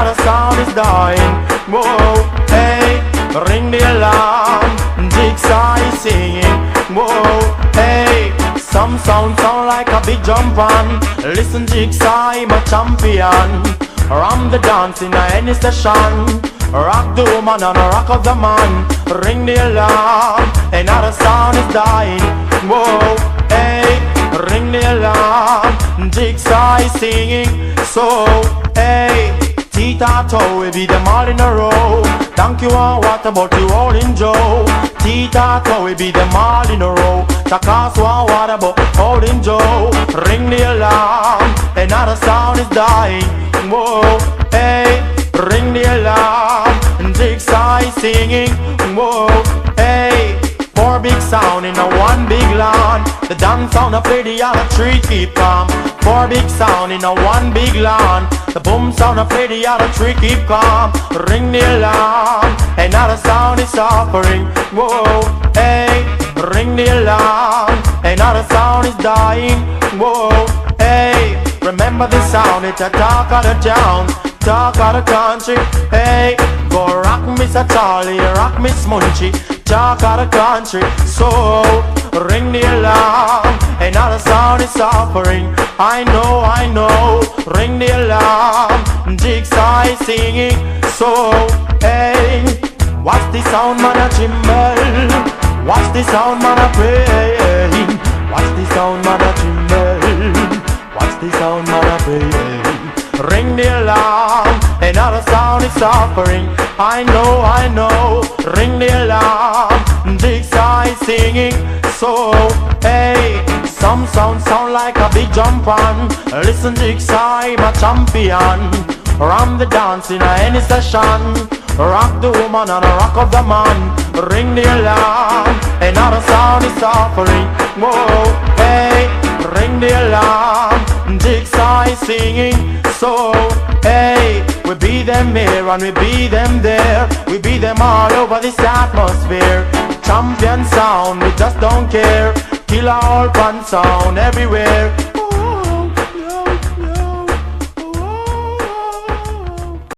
another sound is dying. Whoa, hey, ring the alarm. Jig Saw is singing. Whoa, hey, some sound like a big jump on. Listen, Jig Saw, I'm a champion. Ram the dance in any session. Rock the woman and rock of the man. Ring the alarm, another sound is dying. Whoa, hey, ring the alarm. Jig Saw is singing. So, hey, Tita we be them all in a row. Thank you and what about you all in Joe? Tita we be them all in a row. Takasu and what about all in Joe? Ring the alarm, another sound is dying. Whoa, hey, ring the alarm. Jig Saw is singing. Whoa, hey, four big sound in a one big lawn. The dance sound of the other tree keep calm. Four big sound in a one big lawn. The boom sound of the other tree keep calm. Ring the alarm, another sound is suffering. Whoa, hey, ring the alarm, another sound is dying. Whoa, hey, remember the sound, it's a talk of the town, talk of the country. Hey, go rock Mr. Charlie, rock Miss Munchie, talk of the country. So, ring the alarm, another sound is suffering. I know, ring the alarm. Jig Saw is singing. So, hey, watch the sound man a tremble. Watch the sound man a pray. Watch the sound man a tremble. Watch the sound man a pray. Ring the alarm, another sound is suffering. I know, ring the alarm. Jig Saw is singing. So, hey, some sound like a big jump on. Listen, Jig Saw, I'm a champion. Ram the dance in any session. Rock the woman and rock of the man. Ring the alarm, another sound is suffering. Whoa, hey, ring the alarm. Jig Saw is singing. So, hey, we be them here and we be them there. We be them all over this atmosphere. Champion sound, we just don't care. Killer all pan sound everywhere.